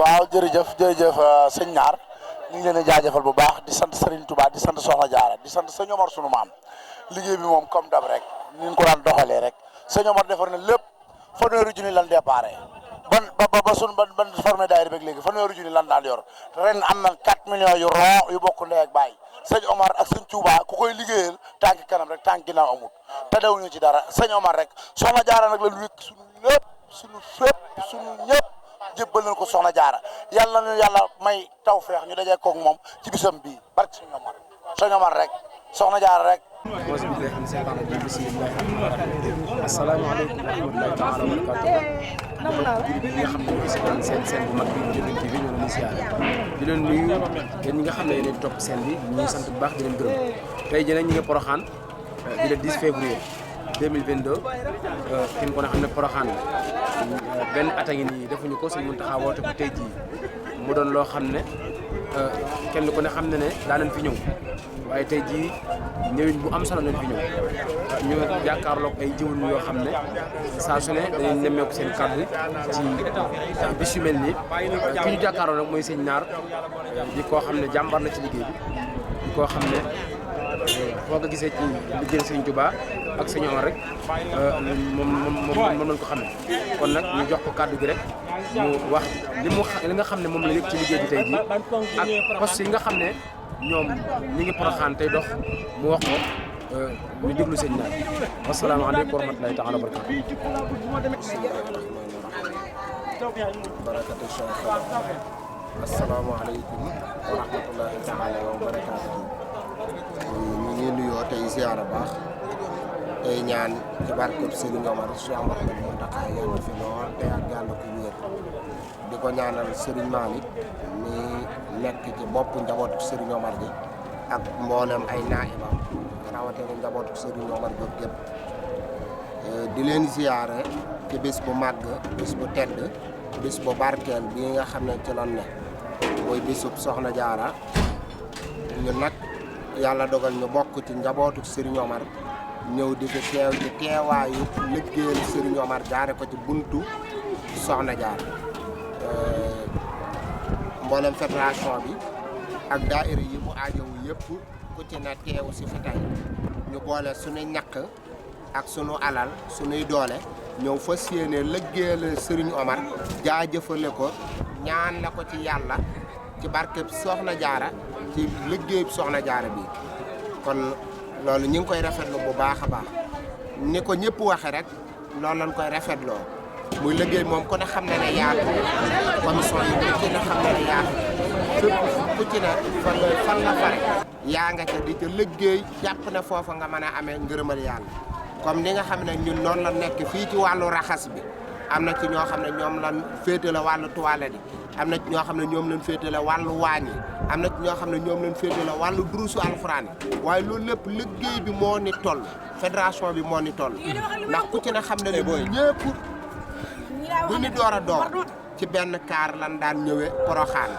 waaw jërëjëf sëñ Naar ñu ngi leen di jaajëfal bu baax di sant Serigne Touba di sant Soxna Jaara di sant sëñ Omar sunu maam liggéey bi moom comme dab rek ni ñu ko daan doxalee rek sëñ Omar defar na lépp fanweeri junni lan déparé ba sunu ban formé daayira beeg léegi fanweeri junni lan daan yor ren am na 4 millions yu ron yu bokk ndey ak baay sëñ Omar ak sëñ Touba ku koy liggéeyal tànk kanam rek tànk ginnaaw amut te dewuñu ci dara sëñ Omar rek Soxna Jaara nag la wékk sunu lépp sunu fépp sunu ñëpp jébbal nañ ko Soxna Jaara yàlla na yàlla may tawfeex ñu dajee koog moom ci bisam bii barke sëñ Omar rek Soxna Jaara rek. asalaamaaleykum wa rahmatulahi taala wa barakatuh bi nga xam ne ñoo seetaan seen bu mag bi Ndiobène TV ñoo leen di siyaare di leen nuyu yéen ñi nga xam ne yéen a topp seen bi ñuy sant bu baax di leen gërëm tey jii nag ñu ngi Porokhane di le 10 février 2022 fi mu ko xam ne Porokhane benn at a ngi nii defuñu ko Sëñ Muntaxa woote ko tey jii mu doon loo xam ne kenn ku ne xam ne daa nañ fi ñëw waaye tey jii ñëwin bu am solo lañ fi ñëw ñu jàkkaarloog ay jiwun yoo xam ne saa su ne dañuy nemmeeku seen kàddu ci bis yu mel nii ki ñu jàkkaarloo nag mooy sëñ Naar di koo xam ne jàmbar na ci liggéey bi di koo xam ne foo ko gisee ci liggéey sëñ Touba ak sëñ Omar rek moom lañ ko xamee kon nag ñu jox ko kàddu gi rek mu wax li nga xam ne moom la yëg ci liggéey bi tey jii ak poste yi nga xam ne ñoom ñi ngi Porokhane tey dox mu wax ko ñu déglu sëñ Naar wasalaamaaleykum wa rahmatulahi taala wa barakatu barakatu asalaamaaleykum wa rahmatulahi taala wa barakatu ñu ngi nuyoo tey ziyaara baax tey ñaan ci barkeb Serigne Omar Cheikh Ahmadou Mountakha yàlla fi lool te ak yàlla ko wér di ko ñaanal Serigne Malick mi nekk ci bopp njabootu Serigne Omar gi ak mboolem ay naibam rawatina njabootu Serigne Omar gi gépp di leen ziyaare ci bis bu màgg bis bu tedd bis bu barkeel bi nga xam ne ci lan ne mooy bisub Soxna Jaara ñu nag yàlla dogal ñu bokk ci njabootu Serigne Omar ñëw di fi teew ci teewaayu liggéeyal Serigne Omar jaare ko ci buntu Soxna Jaara mboolem fédération bi ak daayira yi mu aajowu yëpp ku ci na teew si fi tey ñu boole suñu ñàkk ak sunu alal sunuy doole ñëw fas yéene liggéeyal Serigne Omar jaajëfale ko ñaan la ko ci yàlla ci barkeb Soxna Jaara ci liggéeyub Soxna Jaara bi kon loolu ñu ngi koy rafetlu bu baax a baax ni ko ñëpp waxe rek loolu lañ koy rafetloo muy liggéey moom ku ne xam ne ne yaatu commission yi ku ci ne xam ne ne yaatu fépp ku ci ne fan la fare yaa nga ca di ca liggéey jàpp ne foofa nga mën a amee ngërëmal yàlla comme ni nga xam ne ñun noonu la nekk fii ci wàllu raxas bi am na ci ñoo xam ne ñoom lan féetale wàllu toilette yi am na ci ñoo xam ne ñoom lañ féetale wàllu waañ yi am na ci ñoo xam ne ñoom lañ féetale wàllu durusu alxuraan yi waaye loolu lépp liggéey bi moo ni toll fédération bi moo ni toll ndax ku ci ne xam ne ne mooy ñëpp bu ñu door a door ci benn kaar lan daan ñëwee Porokhane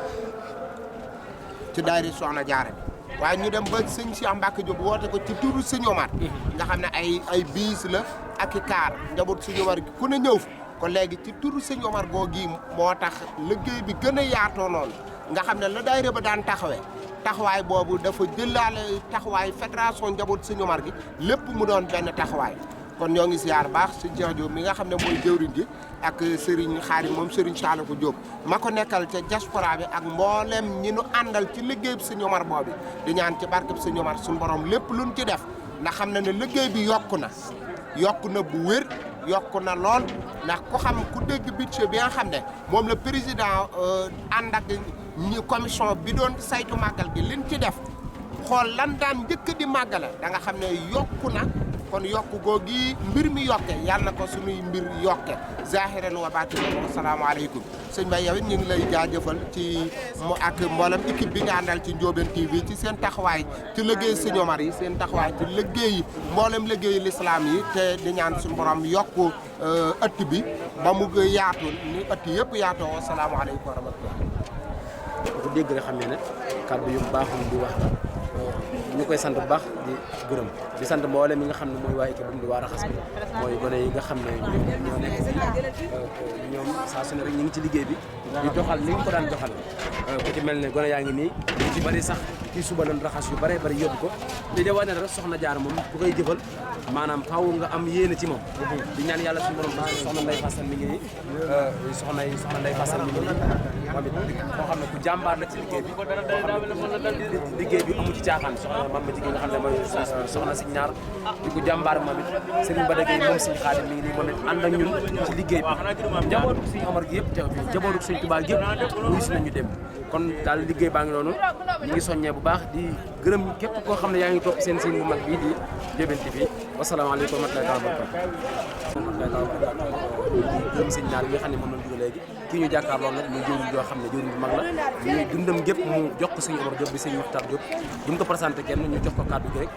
ci daayira Soxna Jaara bi waaye ñu dem ba sëñ Cheikh Mbacke Diop woote ko ci turu sëñ Omar nga xam ne ay biis la ak i kaar njaboot sëñ Omar gi ku ne ñëw fa kon léegi ci turu sëñ Omar googu moo tax liggéey bi gën a yaatoo noonu nga xam ne la daayira ba daan taxawaay boobu dafa jëlaale taxawaay fédération njaboot sëñ Omar gi lépp mu doon benn taxawaay kon ñoo ngi ziar baax sëñ Cheikh Diop mi nga xam ne mooy jëwriñ ji ak Serigne Xaadim moom Serigne Saliou Diop ma ko nekkal ca diaspora bi ak mboolem ñi nu àndal ci liggéey bi sëñ Omar boobu di ñaan ci barkeb sëñ Omar suñu borom lépp luñ ci def ndax xam na ne liggéey bi yokku na bu wér yokku na lool ndax ku xam ku dégg budget bi nga xam ne moom la président ànd ak ñi commission bi doon saytu màggal gi liñ ci def xool lan daan njëkk di màggale da nga xam ne yokku na kon yokku googi mbir mi yokke yàlla na ko suñuy mbir yokke zahiran wa batinan asalaamaaleykum sëñ Baye yow it ñu ngi lay jaajëfal ci mu ak mboolem équipe bi nga àndal ci Ndiobène TV ci seen taxawaay ci liggéey sëñ Omar yi seen taxawaay ci liggéey mboolem liggéeyu lislaam yi te di ñaan suñu borom yokku ëtt bi ba mu yaatu ni ëtt yëpp yaatoo asalaamaaleykum wa rahmatullah ku dégg rek xam ne kàddu yu baaxul di wax ñu koy sant bu baax di gërëm di sant mboolem mi nga xam ne mooy waa équipe di waa raxas bi mooy gone yi nga xam ne ñoo nekk ñoom saa su ne rek ñu ngi ci liggéey bi di doxal ni ñu ko daan doxal ku ci mel ne gone yaa ngi nii ñu ci bëri sax kii suba doon raxas yu bëree bëri yóbbu ko li de wane rek soxna Jaara moom ku koy jëfal maanaam faaw nga am yéene ci moom di ñaan yàlla suñu borom soxna Ndeye Fassal mi ngi nii soxna Ndeye Fassal mi ngi nii moom it koo xam ne ku jàmbaar la ci liggéey bi koo xam ne liggéey bi amu ci caaxaan soxna mam ma jigéen nga xam ne mooy soxna si ñaar di ko jàmbaar moom it Serigne Bada Gueye moom Serigne Khadim mi ngi nii moom it ànd ak ñun ci liggéey bi njabootu Serigne Omar gi yëpp teew fi njabootu Serigne Touba gi yëpp wuyu si nañu dem kon daal liggéey baa ngi noonu ñu ngi soññee bu baax di gërëm képp koo xam ne yaa ngi topp seen bu mag bii di Ndiobène TV wasalaamaaleykum wa rahmatullahi wa barakatuh gërëm sëñ ñaar yi nga xam ne moom lañ dugg léegi kii ñu jàkkaarloo nag muy jëwriñ joo xam ne jëwriñ bu mag la ñu dundam gépp mu jox ko sëñ Omar Diop bi sëñ Muxtaar Diop duñ ko présenté kenn ñu jox ko kàddu gi rek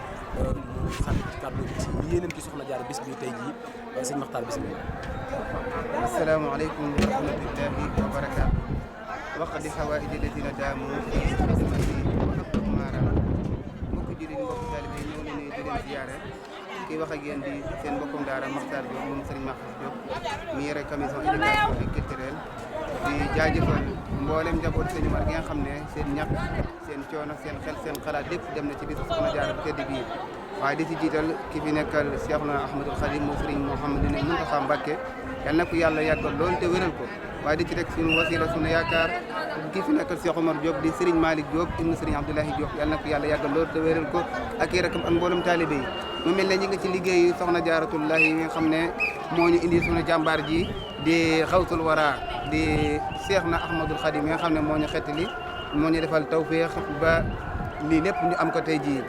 mu xam ci kàddu gi ci yéenam ci soxna Jaara bis bi tey jii sëñ Muxtaar bismillah asalaamaaleykum wa rahmatullahi wa barakaatu waqdi xawaaidi ladina daamu fi xidmati wa abdu maaram mbokk jullit mbokk taalibe ñëw leen di leen ziyaare kii wax ak yéen di seen mbokkum daara Makhtar Diop moom Serigne Makhtar Diop mi yore commission éducation et culturelle di jaajëfal mboolem njaboot sëñ Omar gi nga xam ne seen ñàkk seen coono seen xel seen xalaat lépp dem na ci bisu Soxna Jaara bu tedd bii waaye di ci jiital ki fi nekkal Cheikhna Ahmadul Khadim moo Serigne Mouhamadou Mountakha Mbacké yal na ko yàlla yàggal lool te wéral ko waaye di ci teg suñu wasila suñu yaakaar ki fi nekkal Cheikh Omar Diop di Serigne Malick Diop ibnu Serigne Abdoulahi Diop yal na ko yàlla yàggal lool te wéral ko ak i rakam ak mboolem taalibe yi mu mel ne ñi ngi ci liggéey Soxna Jaaratullahi yi nga xam ne moo ñu indi suñu jàmbaar ji di xawsul wara di Cheikhna Ahmadul Khadim yi nga xam ne moo ñu xettali moo ñu defal tawféex ba lii lépp ñu am ko tey jii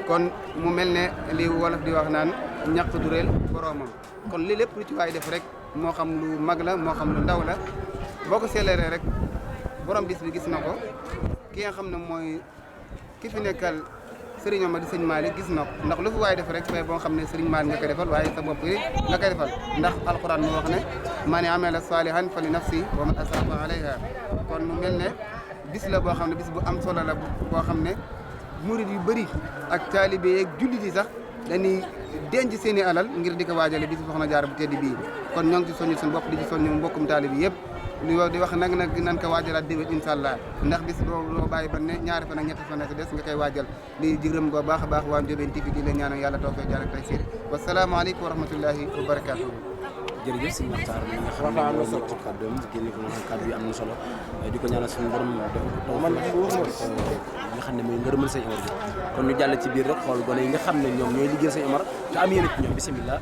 kon mu mel ne li wolof di wax naan ñàkk du réel boroomam kon lii lépp lu ci waay def rek moo xam lu mag la moo xam lu ndaw la boo ko seeleree rek borom bis bi gis na ko ki nga xam ne mooy ki fi nekkal Serigne Omar di sëñ Malick gis na ko ndax lu fi waay def rek fay boo xam ne Serigne Malick nga koy defal waaye sa bopp nga koy defal ndax alquran moo wax ne man amila salihan fa li nafsi wa man asaba alayha kon mu mel ne bis la boo xam ne bis bu am solo la boo xam ne murid yu bëri ak taalibe yeeg jullit yi sax dañuy denc seen i alal ngir di ko waajale bis Soxna Jaara bu tedd bii kon ñoo ngi ci soññu suñu bopp di ci soññu mbokkum taalibe yëpp di wax nag nan ko waajalaat déwén incha allah ndax bis loo bàyyi ba ne ñaari fan ak ñetti fan ak des nga koy waajal di jërëm ko baax a baax waa Ndiobène TV di leen ñaanal yàlla tawfeex jaar ak taysiir wasalaamaaleykum wa rahmatullahi wa barakaatuh jërëjëf sëñ Maxtaar mi nga xam ne moo nekk ci kàddoom génne ko kàddu yi am na solo di ko ñaanal suñu borom def ko nga xam ne mooy ngërëmal sëñ Omar bi kon ñu jàll ci biir rek xool gone yi nga xam ne ñoom ñooy liggéeyal sëñ Omar te am yéene ci ñoom bisimilah